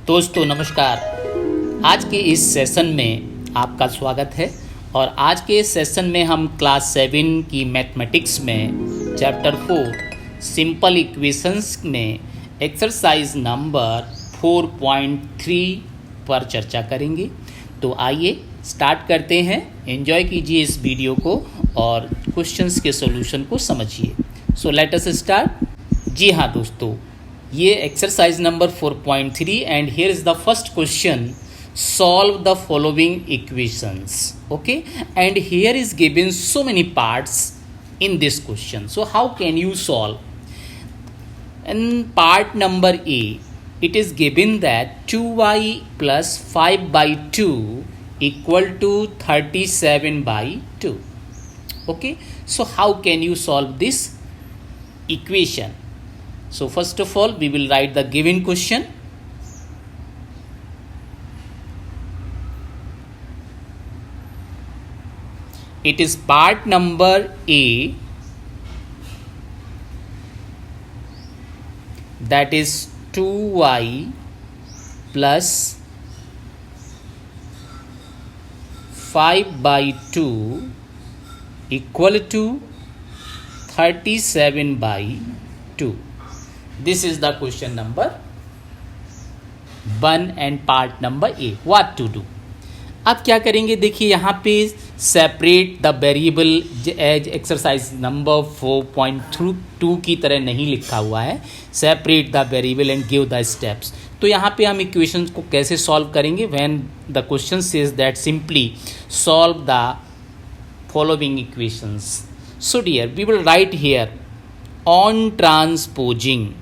दोस्तों नमस्कार। आज के इस सेशन में आपका स्वागत है और आज के इस सेशन में हम क्लास 7 की मैथमेटिक्स में चैप्टर 4 सिंपल इक्वेशंस में एक्सरसाइज नंबर 4.3 पर चर्चा करेंगे। तो आइए स्टार्ट करते हैं। एंजॉय कीजिए इस वीडियो को और क्वेश्चंस के सॉल्यूशन को समझिए। सो लेट अस स्टार्ट। जी हाँ दोस्तों, ये exercise number 4.3 and here is the first question. Solve the following equations. Okay, and here is given so many parts in this question. So how can you solve? In part number A, it is given that 2y plus 5 by 2 equal to 37 by 2. Okay, so how can you solve this equation? So first of all, we will write the given question. It is part number A, that is 2y plus 5 by 2 equal to 37 by 2. This is the question number 1 and part number A. What to do? अब क्या करेंगे, देखिए यहाँ पे separate the variable as exercise number 4.2 की तरह नहीं लिखा हुआ है। Separate the variable and give the steps. तो यहाँ पे हम इक्वेशंस को कैसे सॉल्व करेंगे? When the question says that simply solve the following equations. So dear, we will write here on transposing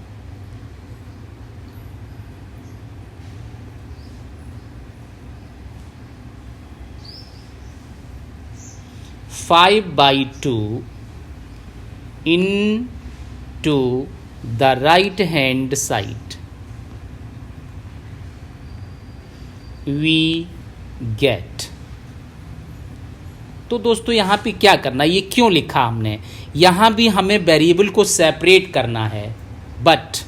5 by 2 into the right hand side, we get। तो दोस्तों यहाँ पे क्या करना, ये क्यों लिखा हमने? यहाँ भी हमें वेरिएबल को सेपरेट करना है, बट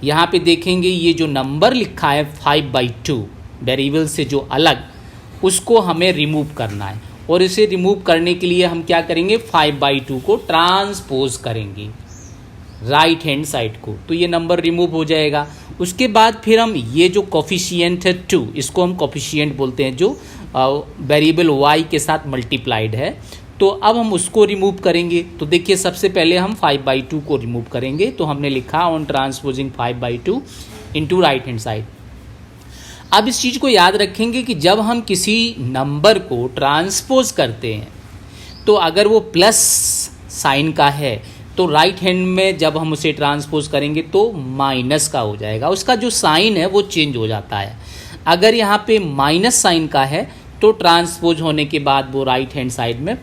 यहाँ पे देखेंगे ये जो नंबर लिखा है 5 by 2 वेरिएबल से जो अलग, उसको हमें रिमूव करना है। और इसे रिमूव करने के लिए हम क्या करेंगे, 5 by 2 को ट्रांसपोज करेंगे राइट हैंड साइड को, तो ये नंबर रिमूव हो जाएगा। उसके बाद फिर हम ये जो कोफिशिएंट है 2, इसको हम कोफिशिएंट बोलते हैं, जो वेरिएबल y के साथ मल्टीप्लाइड है। तो अब हम उसको रिमूव करेंगे। तो देखिए सबसे पहले हम 5 by 2 को रिमूव करेंगे। तो हमने लिखा on transposing 5 by 2 into right hand side. अब इस चीज़ को याद रखेंगे कि जब हम किसी नंबर को ट्रांसपोज करते हैं तो अगर वो प्लस साइन का है तो राइट हैंड में जब हम उसे ट्रांसपोज करेंगे तो माइनस का हो जाएगा, उसका जो साइन है वो चेंज हो जाता है। अगर यहाँ पे माइनस साइन का है तो ट्रांसपोज होने के बाद वो राइट हैंड साइड में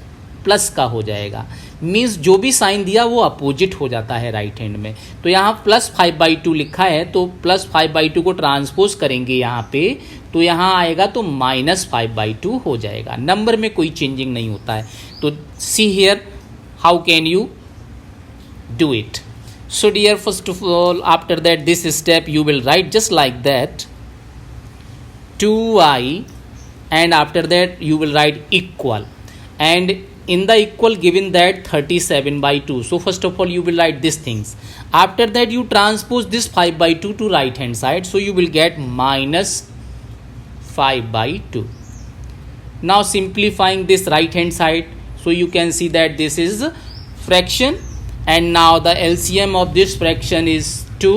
प्लस का हो जाएगा। मीन्स जो भी साइन दिया वो अपोजिट हो जाता है राइट हैंड में। तो यहाँ प्लस 5 by 2 लिखा है, तो प्लस 5 by 2 को ट्रांसपोज करेंगे यहाँ पे, तो यहाँ आएगा तो माइनस 5 by 2 हो जाएगा। नंबर में कोई चेंजिंग नहीं होता है। तो see here how can you do it. So dear, first of all after that this step you will write just like that 2y and after that you will write equal, and in the equal given that 37 by 2. So first of all you will write these things. After that you transpose this 5 by 2 to right hand side, so you will get minus 5 by 2. Now simplifying this right hand side, so you can see that this is fraction, and now the LCM of this fraction is 2,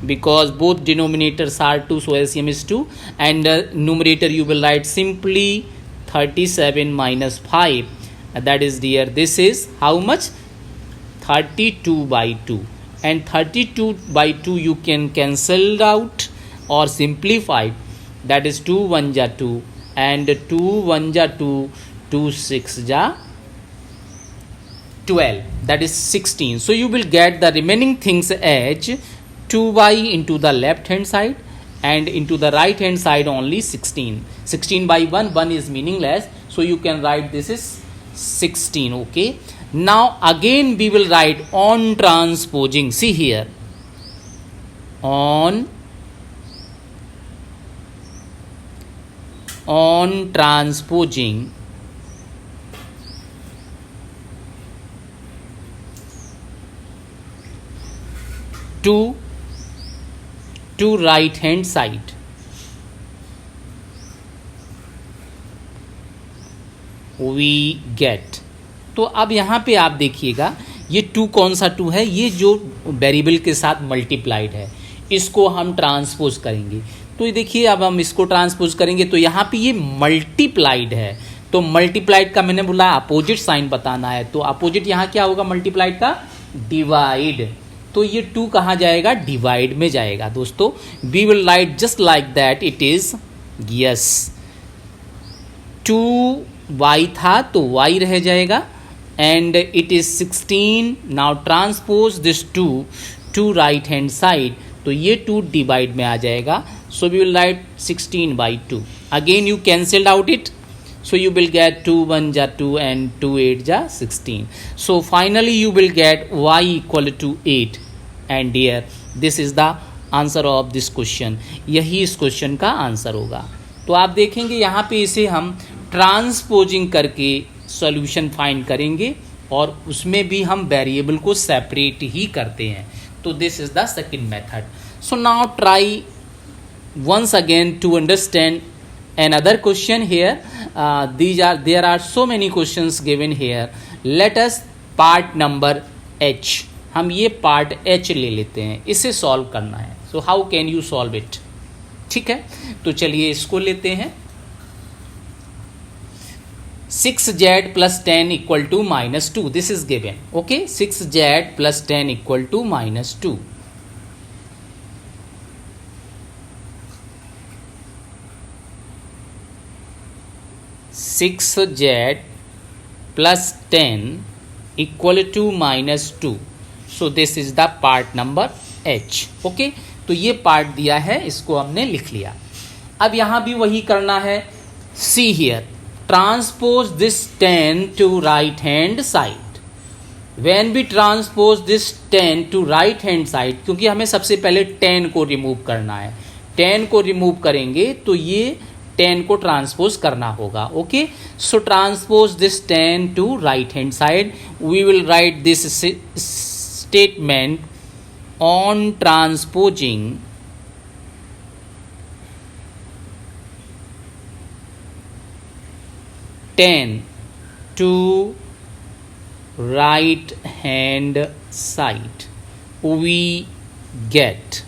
because both denominators are 2, so LCM is 2, and the numerator you will write simply 37 minus 5. That is dear, this is how much? 32 by 2, and 32 by 2 you can cancel out or simplify. That is 2 1 ja 2, and 2 1 ja 2, 2 6 ja 12, that is 16. So you will get the remaining things as 2y into the left hand side and into the right hand side only 16. 16 by 1, 1 is meaningless, so you can write this is 16. Okay, now again we will write on transposing. See here, on on transposing to right hand side, we get। तो अब यहाँ पे आप देखिएगा ये 2 कौन सा 2 है, ये जो वेरिएबल के साथ मल्टीप्लाइड है, इसको हम ट्रांसपोज करेंगे। तो ये देखिए अब हम इसको ट्रांसपोज करेंगे तो यहाँ पे ये मल्टीप्लाइड है, तो मल्टीप्लाइड का मैंने बोला अपोजिट साइन बताना है, तो अपोजिट यहाँ क्या होगा मल्टीप्लाइड का, डिवाइड। तो ये 2 कहाँ जाएगा, डिवाइड में जाएगा दोस्तों। We will write just like that, it is yes 2y था तो y रह जाएगा, and it is 16। Now transpose this 2 to right hand side, तो ये 2 डिवाइड में आ जाएगा। So we will write 16/2। Again you cancelled out it, so you will get 2 1 ja 2 and 2 8 ja 16. So finally you will get y equal to 8, and here this is the answer of this question। यही इस question का answer होगा। तो आप देखेंगे यहाँ पे इसे हम ट्रांसपोजिंग करके सॉल्यूशन फाइंड करेंगे, और उसमें भी हम वेरिएबल को सेपरेट ही करते हैं। तो this is the second method. So now try once again to understand another question here। there are so many questions given here। let us part number h, हम ये पार्ट h ले लेते हैं, इसे सॉल्व करना है। सो how can you solve it, ठीक है। तो चलिए इसको लेते हैं। 6z plus 10 equal to -2, this is given, okay। 6z plus 10 equal to -2। Six Z plus 10 equal to -2। So this is the part number h, okay. तो ये पार्ट दिया है, इसको हमने लिख लिया। अब यहाँ भी वही करना है। See here, transpose this 10 to right hand side. When we transpose this 10 to right hand side, क्योंकि हमें सबसे पहले 10 को रिमूव करना है। 10 को रिमूव करेंगे तो ये 10 को ट्रांसपोज करना होगा, okay. So transpose this 10 to right hand side. We will write this statement on transposing ten to right hand side, we get.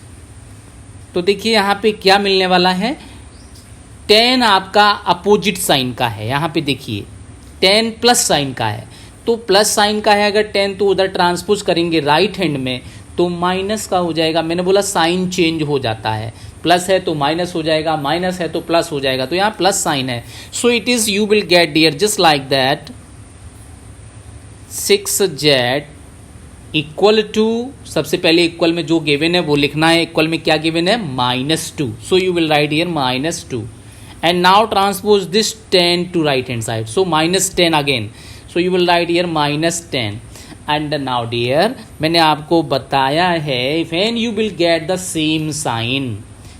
तो देखिए यहाँ पे क्या मिलने वाला है, 10 आपका अपोजिट साइन का है। यहाँ पे देखिए 10 प्लस साइन का है, तो प्लस साइन का है अगर 10 तो उधर ट्रांसपोज करेंगे राइट हैंड में तो माइनस का हो जाएगा। मैंने बोला साइन चेंज हो जाता है, प्लस है तो माइनस हो जाएगा, माइनस है तो प्लस हो जाएगा, तो यहाँ प्लस साइन है। So it is you will get dear just like that 6z equal to, सबसे पहले इक्वल में जो गिवन है वो लिखना है। इक्वल में क्या गिवन है, -2। So you will write here -2, and now transpose this 10 to right hand side, so -10 again, so you will write here -10। and now dear मैंने आपको बताया है when you will get the same sign,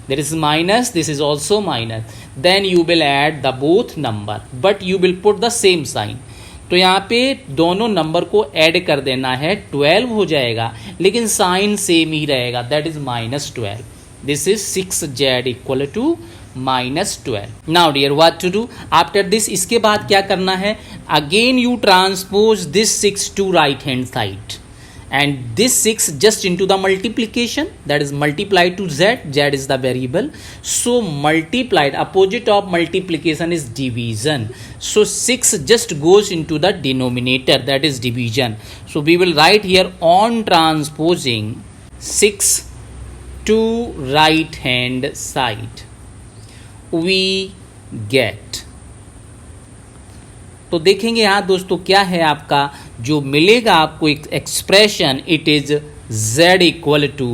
there is minus, this is also minus, then you will add the both number but you will put the same sign। तो यहाँ पे दोनों number को add कर देना है, 12 हो जाएगा लेकिन साइन सेम ही रहेगा, that is -12। This is 6z equal to -12। Now dear what to do after this, इसके बाद क्या करना है, again you transpose this 6 to right hand side and this 6 just into the multiplication, that is multiplied to z, z is the variable, so multiplied, opposite of multiplication is division, so 6 just goes into the denominator, that is division, so we will write here on transposing 6 to right hand side we get। तो देखेंगे यहाँ दोस्तों क्या है आपका जो मिलेगा आपको एक expression, it is z equal to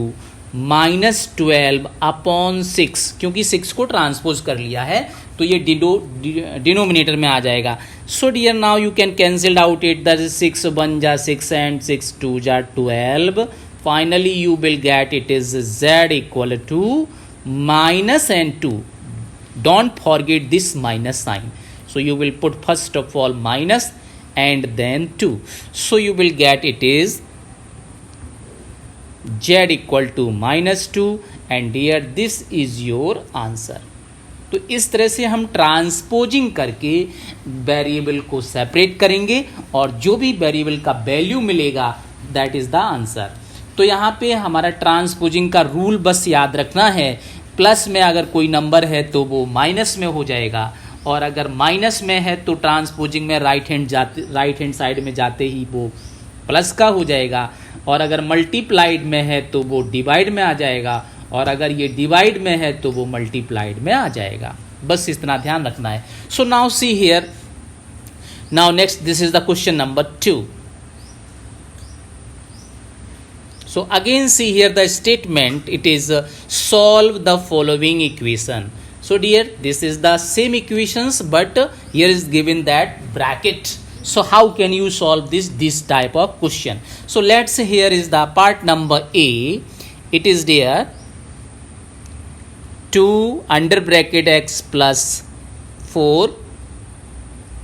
-12 upon 6, क्योंकि 6 को ट्रांसपोज कर लिया है तो ये डिनोमिनेटर में आ जाएगा। So dear now you can cancel out it, that is 6 1 जा 6 एंड 6 2 जा 12। Finally you will get it is z equal to minus and 2, Don't forget this minus sign. So you will put first of all minus and then 2. So you will get it is z equal to -2 and here this is your answer. तो इस तरह से हम transposing करके variable को separate करेंगे और जो भी वेरिएबल का वैल्यू मिलेगा दैट इज़ द आंसर. तो यहाँ पे हमारा ट्रांसपोजिंग का रूल बस याद रखना है, प्लस में अगर कोई नंबर है तो वो माइनस में हो जाएगा और अगर माइनस में है तो ट्रांसपोजिंग में राइट हैंड साइड में जाते ही वो प्लस का हो जाएगा और अगर मल्टीप्लाइड में है तो वो डिवाइड में आ जाएगा और अगर ये डिवाइड में है तो वो मल्टीप्लाइड में आ जाएगा. बस इतना ध्यान रखना है. So now see here, now next this is the question number 2. So again see here the statement, it is solve the following equation. So dear, this is the same equations but here is given that bracket. So how can you solve this type of question? So let's say here is the part number A. It is there 2 under bracket x plus 4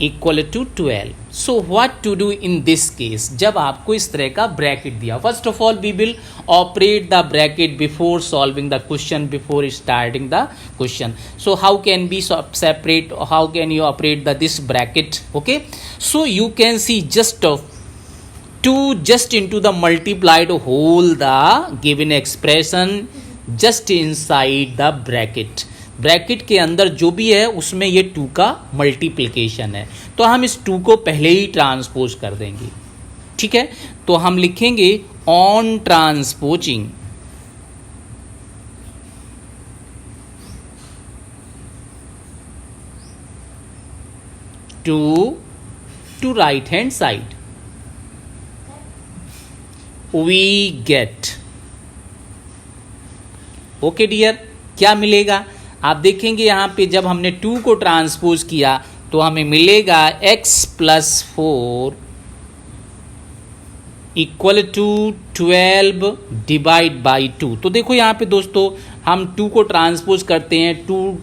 equal to 12. So what to do in this case? जब आपको इस तरह का bracket दिया, first of all we will operate the bracket before solving the question, before starting the question. So how can be separate, how can you operate the this bracket? Okay, so you can see just of 2 just into the multiplied whole the given expression just inside the bracket. Bracket के अंदर जो भी है उसमें ये 2 का multiplication है, तो हम इस 2 को पहले ही ट्रांसपोज कर देंगे. ठीक है, तो हम लिखेंगे on transposing 2 to right hand side we get. Okay dear, क्या मिलेगा आप देखेंगे यहाँ पे जब हमने 2 को ट्रांसपोज किया तो हमें मिलेगा x plus 4 equal to 12 divide by 2. तो देखो यहाँ पे दोस्तों हम 2 को ट्रांसपोज करते हैं, 2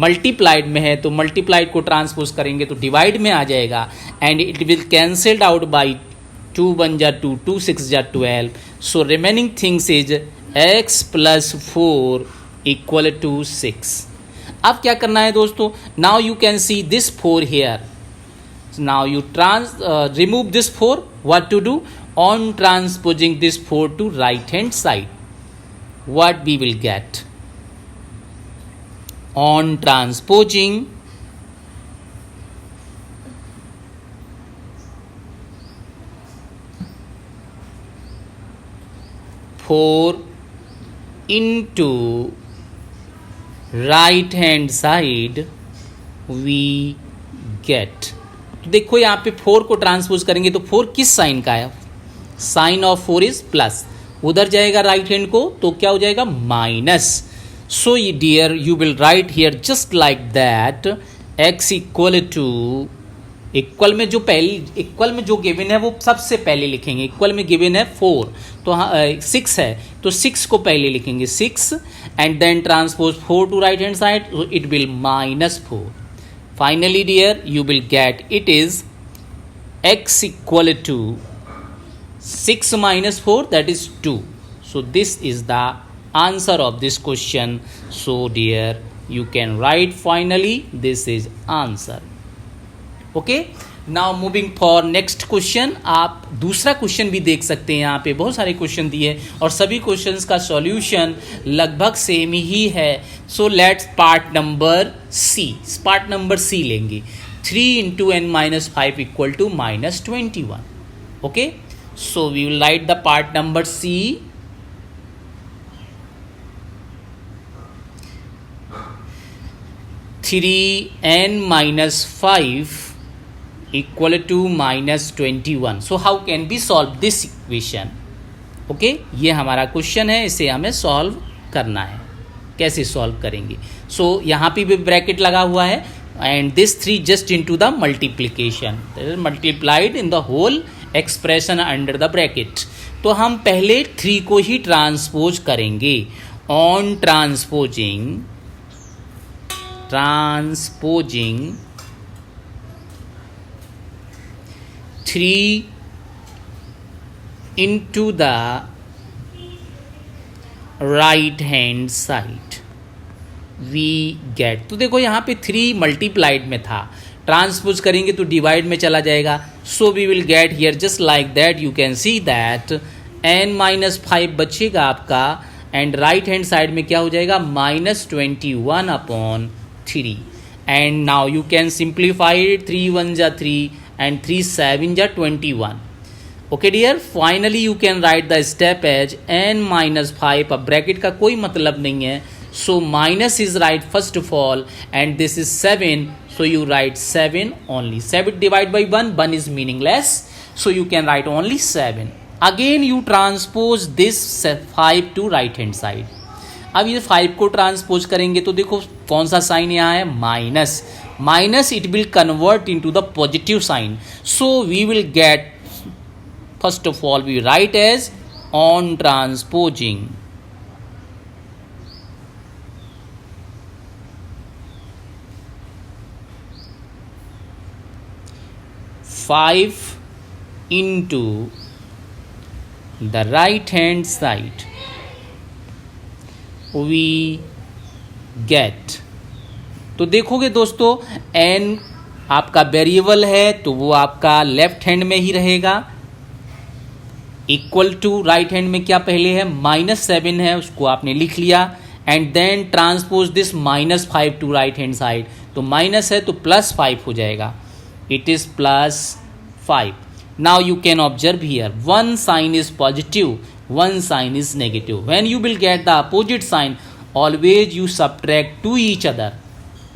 मल्टीप्लाइड में है तो मल्टीप्लाइड को ट्रांसपोज करेंगे तो डिवाइड में आ जाएगा and it will cancelled out by 2 1 जा 2, 2 6 जा 12. So remaining things is x plus 4 equal to 6. अब क्या करना है दोस्तों, now you can see this 4 here. Now you remove this 4. What to do? On transposing this 4 to right hand side what we will get? On transposing four into right hand side we get. तो देखो यहाँ पे 4 को transpose करेंगे तो 4 किस sign का है? साइन ऑफ 4 इज प्लस, उधर जाएगा राइट हैंड को तो क्या हो जाएगा? Minus. So dear you will write here just like that x equal to, equal में जो गिवन है वो सबसे पहले लिखेंगे. इक्वल में गिवन है 4 तो 6 है तो 6 को पहले लिखेंगे 6 and then transpose 4 to right hand side so it will -4. Finally dear you will get it is x equal to 6 minus 4 that is 2. So this is the answer of this question. So dear you can write finally this is answer. Okay, now moving for next question. आप दूसरा question भी देख सकते हैं, यहाँ पे बहुत सारे क्वेश्चन दिए और सभी क्वेश्चंस का सॉल्यूशन लगभग सेम ही है. So let's part number C लेंगे. 3 into n minus 5 equal to -21. Okay, so we will write the part number C. 3n minus 5 equal to -21. So how can we solve this equation? Okay, ये हमारा question है, इसे हमें solve करना है. कैसे solve करेंगे? सो यहाँ पे भी ब्रैकेट लगा हुआ है and this 3 just into the multiplication, that is multiplied in the whole expression under the bracket. तो हम पहले 3 को ही ट्रांसपोज करेंगे. On transposing transposing 3 into the right hand side we get. तो देखो यहाँ पे 3 मल्टीप्लाइड में था, ट्रांसपोज करेंगे तो डिवाइड में चला जाएगा। So we will get here just like that, you can see that n-5 बचेगा आपका, एंड राइट हैंड साइड में क्या हो जाएगा -21/3। And now you can simplify it, 3 1 जा 3 एंड 3 7 जा 21। Okay dear, finally you can write the step as n-5। अब bracket का कोई मतलब नहीं है, so minus is right first of all, and this is 7, so you write 7 only. 7 divided by 1 is meaningless, so you can write only 7. Again you transpose this 5 to right hand side. अब ये 5 को transpose करेंगे तो देखो कौन सा sign यहाँ है, minus. Minus it will convert into the positive sign, so we will get, first of all we write as on transposing 5 into the right hand side we get। तो देखोगे दोस्तों n आपका वेरिएबल है तो वो आपका लेफ्ट हैंड में ही रहेगा, इक्वल टू राइट हैंड में क्या पहले है -7 है, उसको आपने लिख लिया, and then transpose this -5 to right hand side, तो माइनस है तो +5 हो जाएगा, it is +5. Now you can observe here, one sign is positive, one sign is negative. When you will get the opposite sign, always you subtract to each other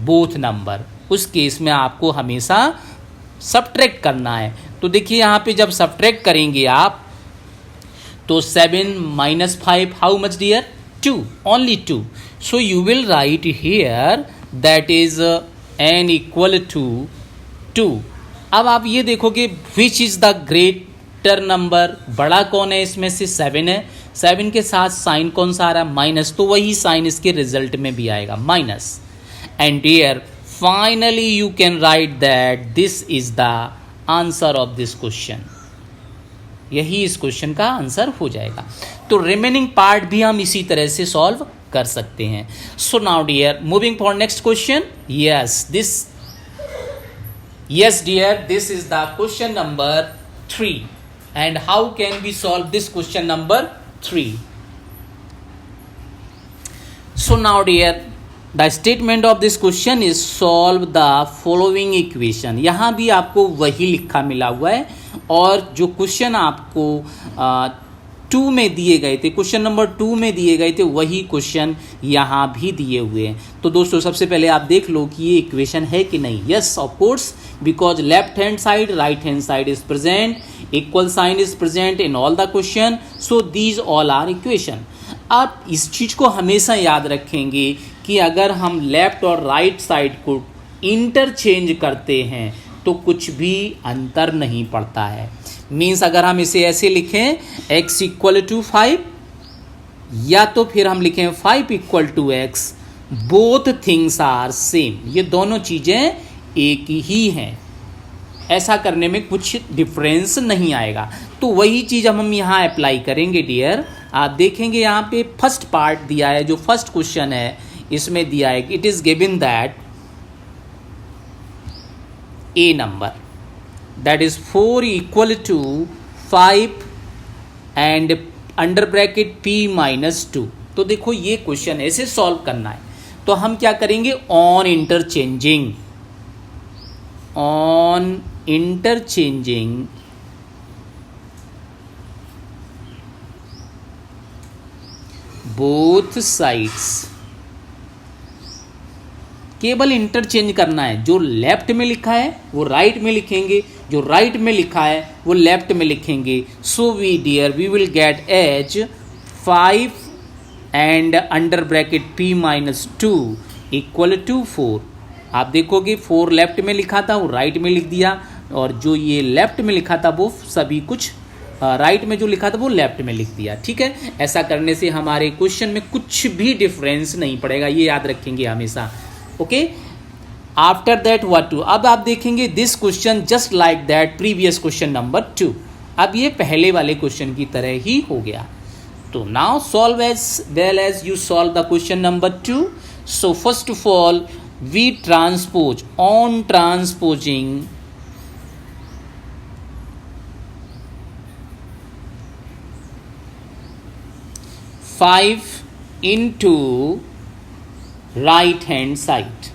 both number. उस case में आपको हमेशा subtract करना है। तो देखिए यहाँ पे जब subtract करेंगे आप तो 7 - 5 how much dear? 2, only 2. So you will write here that is n equal to 2. अब आप ये देखोगे which is the greater number, बड़ा कौन है इसमें से, 7 है। 7 के साथ साइन कौन सा आ रहा है, माइनस, तो वही साइन इसके रिजल्ट में भी आएगा, minus. And dear finally you can write that this is the answer of this question, यही इस क्वेश्चन का आंसर हो जाएगा। तो रिमेनिंग पार्ट भी हम इसी तरह से सॉल्व कर सकते हैं। So now dear moving for next question. Yes dear, this is the question number 3, and how can we solve this question number 3? So now dear, the statement of this question is solve the following equation. यहाँ भी आपको वही लिखा मिला हुआ है, और जो क्वेश्चन आपको 2 में दिए गए थे, क्वेश्चन नंबर 2 में दिए गए थे, वही क्वेश्चन यहाँ भी दिए हुए हैं। तो दोस्तों सबसे पहले आप देख लो कि ये इक्वेशन है कि नहीं। Yes of course, because left hand side right hand side is present, equal sign is present in all the question, so these all are equation. आप इस चीज़ को हमेशा याद रखेंगे कि अगर हम लेफ्ट और राइट साइड को इंटरचेंज करते हैं तो कुछ भी अंतर नहीं पड़ता है। मीन्स अगर हम इसे ऐसे लिखें x = 5, या तो फिर हम लिखें 5 = x, both things are same, ये दोनों चीज़ें एक ही हैं, ऐसा करने में कुछ डिफरेंस नहीं आएगा। तो वही चीज़ हम यहाँ अप्लाई करेंगे डियर। आप देखेंगे यहाँ पे फर्स्ट पार्ट दिया है, जो फर्स्ट क्वेश्चन है इसमें दिया है, it is given that a number that is 4 = 5 and under bracket p - 2। तो देखो ये क्वेश्चन ऐसे सॉल्व करना है, तो हम क्या करेंगे, ऑन इंटरचेंजिंग बोथ साइड्स, केवल इंटरचेंज करना है। जो लेफ्ट में लिखा है वो राइट में लिखेंगे, जो राइट में लिखा है वो लेफ्ट में लिखेंगे। So we dear we will get as 5 and under bracket p - 2 = 4। आप देखोगे 4 लेफ्ट में लिखा था वो राइट में लिख दिया, और जो ये लेफ्ट में लिखा था वो सभी कुछ राइट में जो लिखा था वो लेफ्ट में लिख दिया। ठीक है, ऐसा करने से हमारे क्वेश्चन में कुछ भी डिफरेंस नहीं पड़ेगा, ये याद रखेंगे हमेशा। Okay, after that what to. अब आप देखेंगे this question just like that previous question number 2। अब ये पहले वाले क्वेश्चन की तरह ही हो गया। तो now solve as well as you solve the question number 2। So first of all we transpose, on transposing five into right hand side।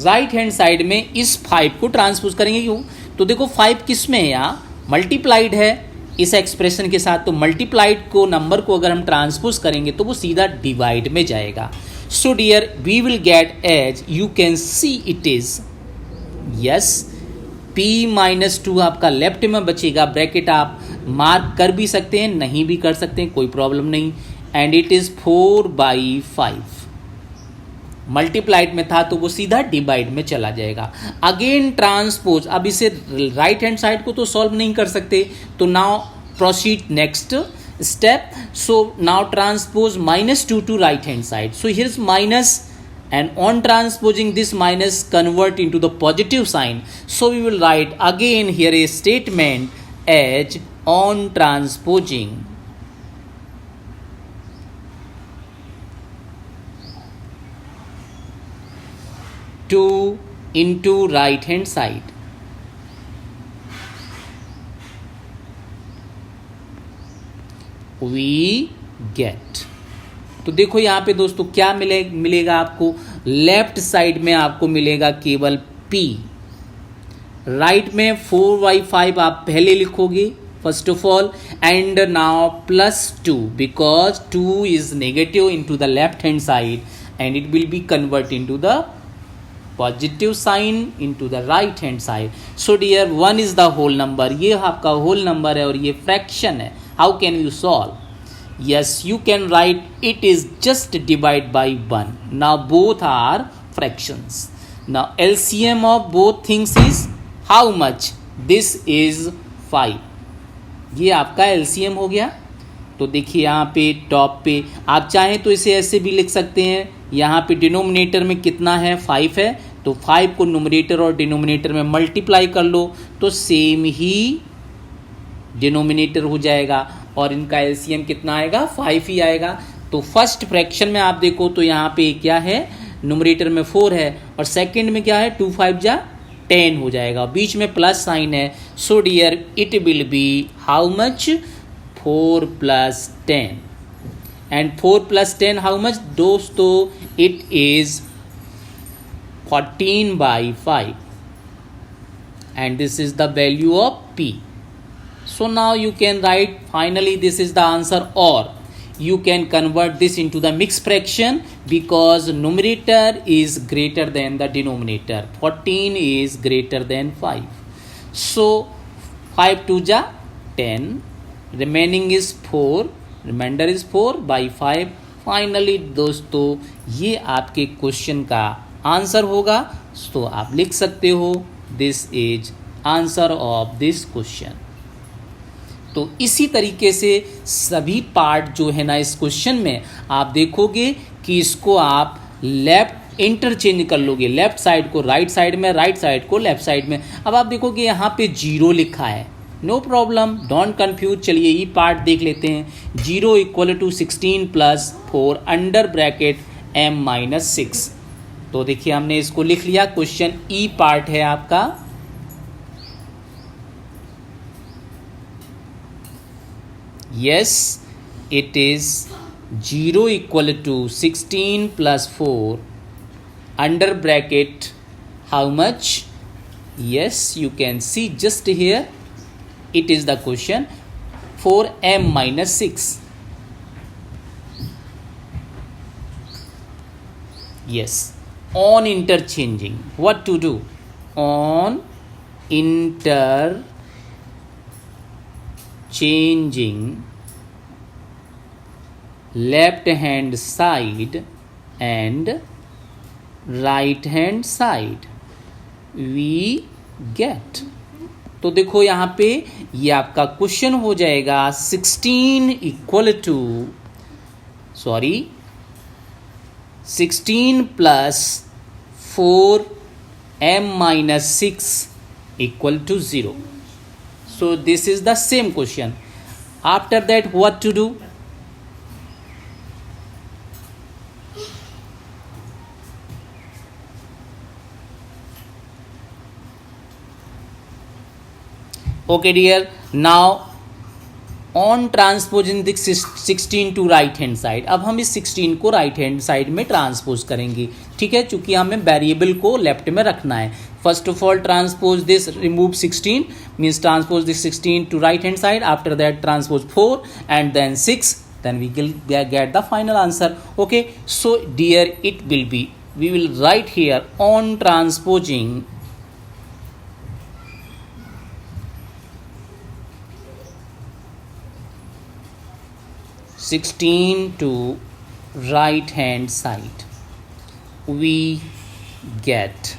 Right hand side में इस 5 को ट्रांसपोज करेंगे। क्यों? तो देखो 5 किस में है, यहाँ मल्टीप्लाइड है इस एक्सप्रेशन के साथ, तो मल्टीप्लाइड को नंबर को अगर हम ट्रांसपोज करेंगे तो वो सीधा डिवाइड में जाएगा। So dear we will get as you can see it is yes p-2 आपका लेफ्ट में बचेगा। ब्रैकेट आप मार्क कर भी सकते हैं, नहीं भी कर सकते हैं, कोई प्रॉब्लम नहीं। And it is 4/5। मल्टीप्लाइड में था तो वो सीधा डिवाइड में चला जाएगा। अगेन ट्रांसपोज, अब इसे राइट हैंड साइड को तो सॉल्व नहीं कर सकते, तो now proceed next step. So now transpose -2 to right hand side. So here's minus, and on transposing this minus convert into the positive sign. So we will write again here a statement as on transposing 2 into right hand side. We get, तो देखो यहाँ पे दोस्तों क्या मिलेगा आपको, left side में आपको मिलेगा केवल p, राइट में 4/5 आप पहले लिखोगे first of all, and now +2 because 2 is negative into the left hand side and it will be convert into the positive sign into the right hand side. So dear 1 is the whole number, ये आपका whole number है और ये fraction है। How can you solve? Yes, you can write it is just divide by 1. Now both are fractions. Now LCM of both things is how much? This is 5. ये आपका LCM हो गया। तो देखिए यहाँ पे टॉप पे आप चाहें तो इसे ऐसे भी लिख सकते हैं, यहाँ पे डिनोमिनेटर में कितना है 5 है, तो 5 को न्यूमरेटर और डिनोमिनेटर में मल्टीप्लाई कर लो तो सेम ही डिनोमिनेटर हो जाएगा और इनका एलसीएम कितना आएगा 5 ही आएगा। तो फर्स्ट फ्रैक्शन में आप देखो तो यहाँ पे क्या है, न्यूमरेटर में 4 है और सेकंड में क्या है 2 5 जा 10 हो जाएगा, बीच में प्लस साइन है। So dear it will be how much 4 + 10 and 4 + 10 how much दोस्तों, it is 14/5 and this is the value of p. So now you can write finally this is the answer, or you can convert this into the mixed fraction because numerator is greater than the denominator. 14 is greater than 5. So 5 2 ja 10, remaining is 4, remainder is 4/5. Finally दोस्तों ये आपके question का answer होगा। तो आप लिख सकते हो this is answer of this question. तो इसी तरीके से सभी पार्ट जो है ना इस क्वेश्चन में आप देखोगे कि इसको आप लेफ्ट इंटरचेंज कर लोगे, लेफ्ट साइड को राइट साइड में, राइट साइड को लेफ्ट साइड में। अब आप देखोगे यहाँ पे 0 लिखा है, नो प्रॉब्लम, डोंट कंफ्यूज। चलिए ये पार्ट देख लेते हैं। 0 = 16 + 4 अंडर ब्रैकेट m-6। तो देखिए हमने इसको लिख लिया। क्वेश्चन ई पार्ट है आपका, yes it is 0 = 16 + 4 under bracket how much, yes you can see just here it is the question 4m-6. yes, on interchanging what to do, on interchanging left hand side and right hand side we get। तो देखो यहाँ पे ये आपका question हो जाएगा 16 = 16 plus 4m minus 6 equal to 0. So this is the same question. After that, what to do? Okay dear, now on transposing this 16 to right hand side, अब हम इस 16 को राइट हैंड साइड में ट्रांसपोज करेंगे. ठीक है, चूंकि हमें वेरिएबल को लेफ्ट में रखना है. First of all transpose this, remove 16 means transpose this 16 to right hand side. After that transpose 4 and then 6, then we will get the final answer. Okay, so dear, it will be, we will write here on transposing 16 to right hand side, we get,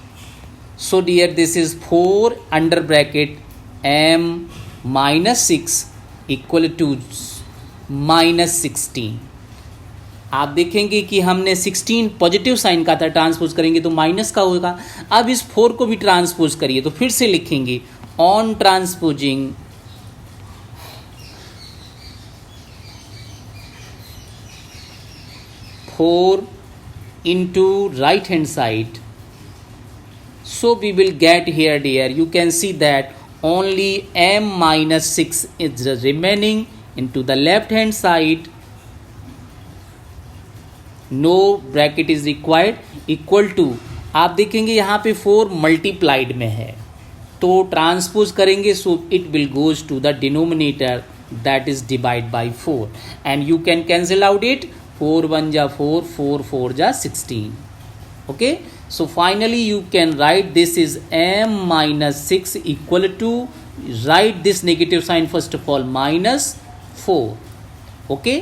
so dear, this is 4 under bracket m minus 6 equal to minus 16. आप देखेंगे कि हमने 16 positive sign का था, transpose करेंगे तो minus का होगा. अब इस 4 को भी ट्रांसपोज करिए, तो फिर से लिखेंगे on transposing 4 into right hand side. So we will get here dear, you can see that only m minus 6 is remaining into the left hand side. No bracket is required. Equal to, आप देखेंगे यहाँ पे 4 multiplied में है, तो transpose करेंगे, so it will goes to the denominator, that is divide by 4 and you can cancel out it. 4 1 जा 4, 4 4 जा 16. Okay, so finally you can write this is m minus 6 equal to, write this negative sign first of all, minus 4. Okay,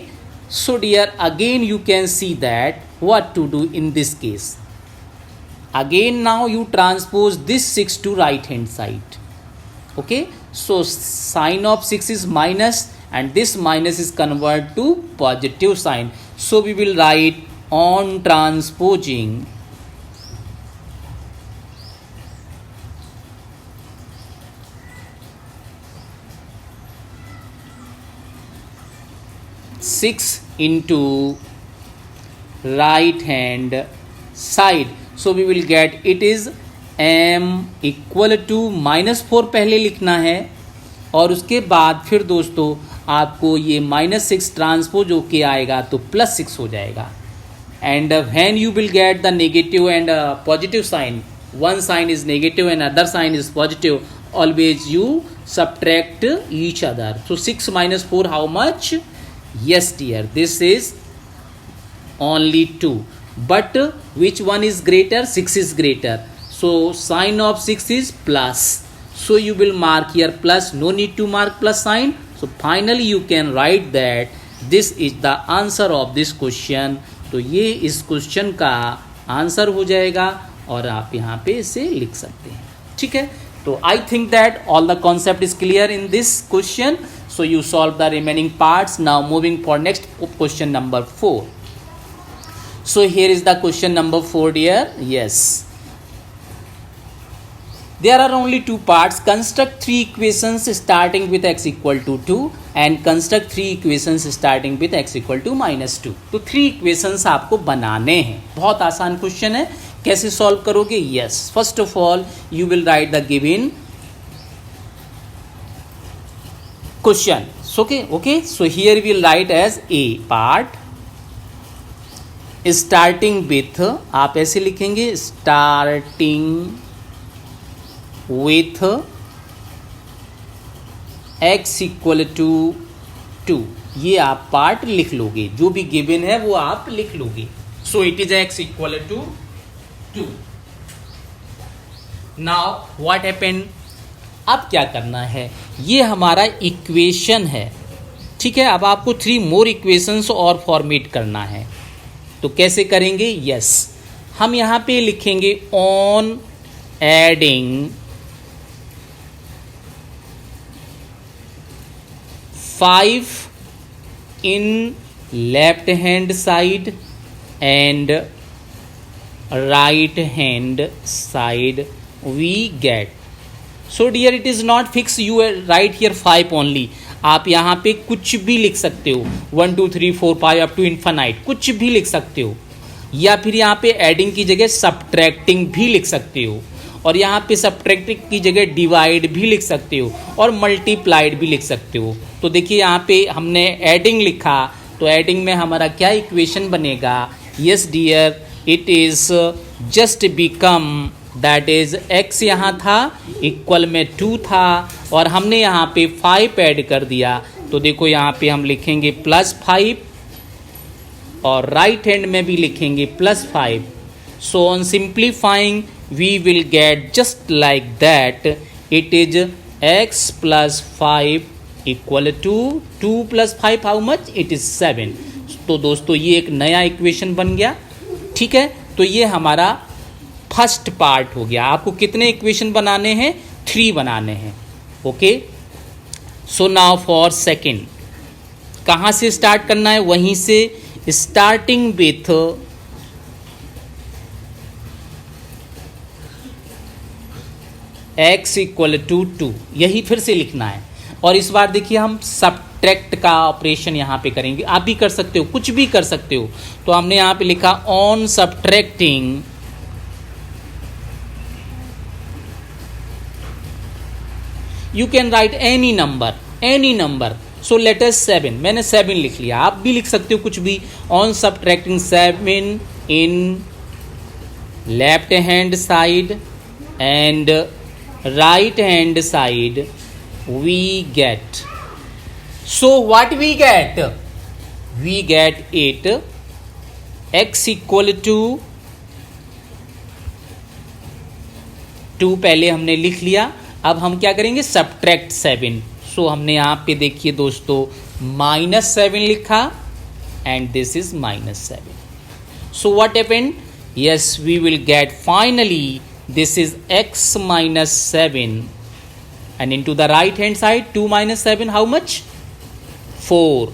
so dear, again you can see that what to do in this case. Again now you transpose this 6 to right hand side. Okay, so sign of 6 is minus and this minus is converted to positive sign. So we will write on transposing 6 into right hand side. So we will get, it is m equal to minus 4 पहले लिखना है, और उसके बाद फिर दोस्तों आपको ये माइनस 6 ट्रांसपोज होके आएगा तो प्लस 6 हो जाएगा. And when you will get the negative and positive sign, one sign is negative and other sign is positive, always you subtract each other. So 6 minus 4 how much? Yes dear, this is only 2, but which one is greater? 6 is greater, so sign of 6 is plus, so you will mark here plus, no need to mark plus sign. So finally you can write that this is the answer of this question. तो ये इस question का answer हो जाएगा और आप यहाँ पे इसे लिख सकते हैं. ठीक है, तो I think that all the concept is clear in this question. So you solve the remaining parts. Now moving for next question number 4. So here is the question number 4 dear. Yes, there are only 2 parts. Construct 3 equations starting with x equal to 2 and construct 3 equations starting with x equal to minus 2. तो 3 equations आपको बनाने हैं. बहुत आसान question है. कैसे solve करोगे? Yes, first of all you will write the given question. Okay, so here we will write as a part starting with, आप ऐसे लिखेंगे starting with x equal to 2. ये आप पार्ट लिख लोगे, जो भी गिवन है वो आप लिख लोगे. सो it is x equal to 2. Now what happened, अब क्या करना है, ये हमारा इक्वेशन है. ठीक है, अब आपको 3 मोर इक्वेशंस और फॉर्मेट करना है. तो कैसे करेंगे? यस, हम यहाँ पे लिखेंगे on adding 5 in left hand side and right hand side we get. So dear, it is not fixed, you write here 5 only. आप यहाँ पे कुछ भी लिख सकते हो, 1 2 3 4 5 अप टू इन्फानाइट, कुछ भी लिख सकते हो, या फिर यहाँ पे एडिंग की जगह सब्ट्रैक्टिंग भी लिख सकते हो, और यहाँ पे सब्ट्रैक्टिंग की जगह डिवाइड भी लिख सकते हो, और मल्टीप्लाइड भी लिख सकते हो. तो देखिए यहाँ पे हमने एडिंग लिखा, तो एडिंग में हमारा क्या इक्वेशन बनेगा? Yes dear, it is just become, that is x यहाँ था इक्वल में 2 था, और हमने यहाँ पे 5 ऐड कर दिया. तो देखो यहाँ पे हम लिखेंगे +5, और राइट हैंड में भी लिखेंगे +5. So on simplifying we will get just like that, it is x + 5 equal to 2 + 5 how much? It is 7. तो दोस्तों ये एक नया इक्वेशन बन गया. ठीक है, तो ये हमारा फर्स्ट पार्ट हो गया. आपको कितने इक्वेशन बनाने हैं? 3 बनाने हैं. Okay, so now for second. कहाँ से स्टार्ट करना है? वहीं से, starting with x equal to 2. यही फिर से लिखना है. और इस बार देखिए हम सब्ट्रैक्ट का ऑपरेशन यहाँ पे करेंगे. आप भी कर सकते हो, कुछ भी कर सकते हो. तो हमने यहाँ पे लिखा on subtracting you can right any number, any number. So let अस 7. मैंने 7 लिख लिया, आप भी लिख सकते हो कुछ भी. On subtracting 7 in left hand side and right hand side we get. So what we get? We get it x equal to 2 पहले हमने लिख लिया. अब हम क्या करेंगे? सब्ट्रैक्ट 7. सो हमने यहाँ पे देखिए दोस्तों -7 लिखा and this is -7. So what happened? Yes, we will get finally this is x -7 and into the right hand side 2 - 7 how much? 4.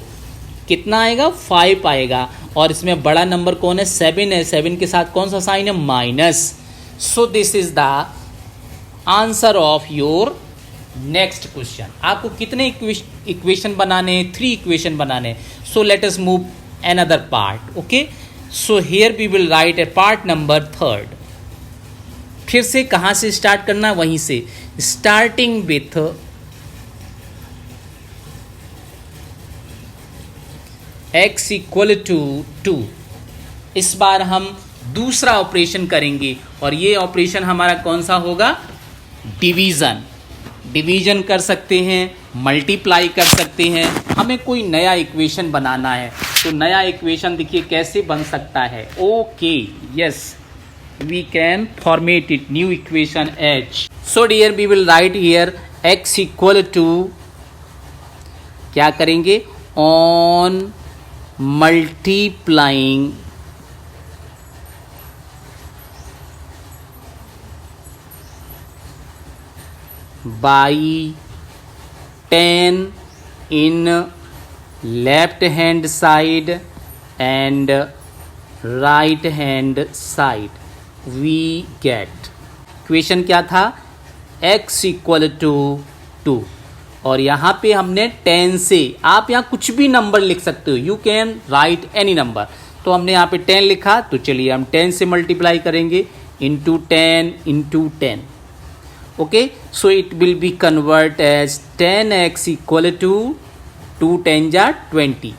कितना आएगा? 5 आएगा. और इसमें बड़ा नंबर कौन है? 7 है. 7 के साथ कौन सा साइन है? Minus. So this is the answer of your next question. आपको कितने इक्वेशन बनाने हैं? 3 इक्वेशन बनाने. So let us move another part. Okay, so here we will write a part number 3. फिर से कहाँ से स्टार्ट करना? वहीं से, starting with x equal to 2. इस बार हम दूसरा ऑपरेशन करेंगे, और ये ऑपरेशन हमारा कौन सा होगा? डिवीज़न. डिवीज़न कर सकते हैं, मल्टीप्लाई कर सकते हैं. हमें कोई नया इक्वेशन बनाना है. तो नया इक्वेशन देखिए कैसे बन सकता है. Okay, yes, we can formate it new equation h. So dear, we will write here x equal to, क्या करेंगे? on multiplying by 10 in left hand side and right hand side we get. इक्वेशन क्या था? x equal to 2. और यहाँ पे हमने 10 से, आप यहाँ कुछ भी नंबर लिख सकते हो, you can right any number. तो हमने यहाँ पे 10 लिखा, तो चलिए हम 10 से मल्टीप्लाई करेंगे, into 10 into 10. Okay, so it will be convert as 10x equal to 2 10 जा 20.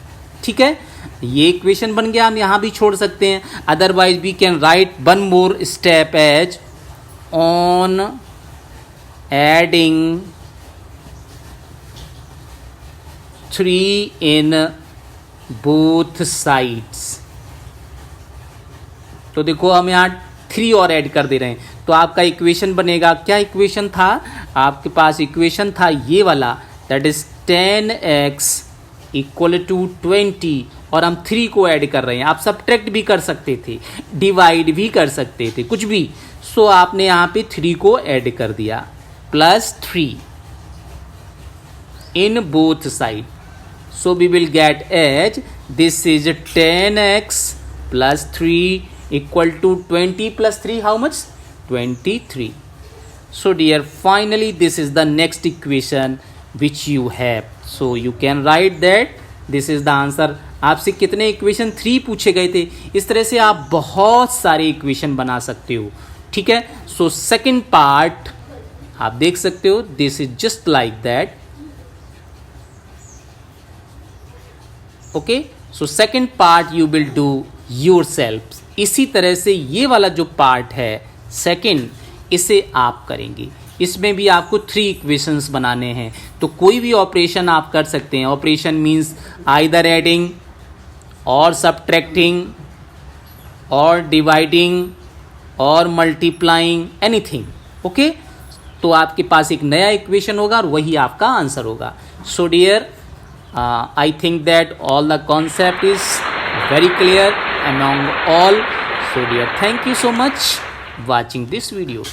ठीक है, ये इक्वेशन बन गया. हम यहाँ भी छोड़ सकते हैं. Otherwise we can write one more step as on adding 3 in both sides. तो देखो हम यहाँ 3 और ऐड कर दे रहे हैं. तो आपका इक्वेशन बनेगा, क्या इक्वेशन था आपके पास? इक्वेशन था ये वाला, that is 10x equal to 20, और हम 3 को ऐड कर रहे हैं. आप सब्ट्रैक्ट भी कर सकते थे, डिवाइड भी कर सकते थे, कुछ भी. सो आपने यहाँ पे 3 को ऐड कर दिया, +3 in both side. So we will get as this is 10x + 3 equal to 20 plus 3 how much? 23. So dear, finally this is the next equation which you have. So you can write that this is the answer. आपसे कितने equation 3 पूछे गए थे, इस तरह से आप बहुत सारे इक्वेशन बना सकते हो, ठीक है. सो सेकेंड पार्ट आप देख सकते हो, this is just like that. Okay, so second part you will do your self. इसी तरह से ये वाला जो पार्ट है सेकेंड, इसे आप करेंगे. इसमें भी आपको 3 इक्वेशंस बनाने हैं. तो कोई भी ऑपरेशन आप कर सकते हैं. ऑपरेशन मीन्स आइदर एडिंग और सब्ट्रैक्टिंग और डिवाइडिंग और मल्टीप्लाइंग, एनीथिंग. ओके, तो आपके पास एक नया इक्वेशन होगा और वही आपका आंसर होगा. So dear, I think that all the concept is very clear among all. So dear, thank you so much watching this video.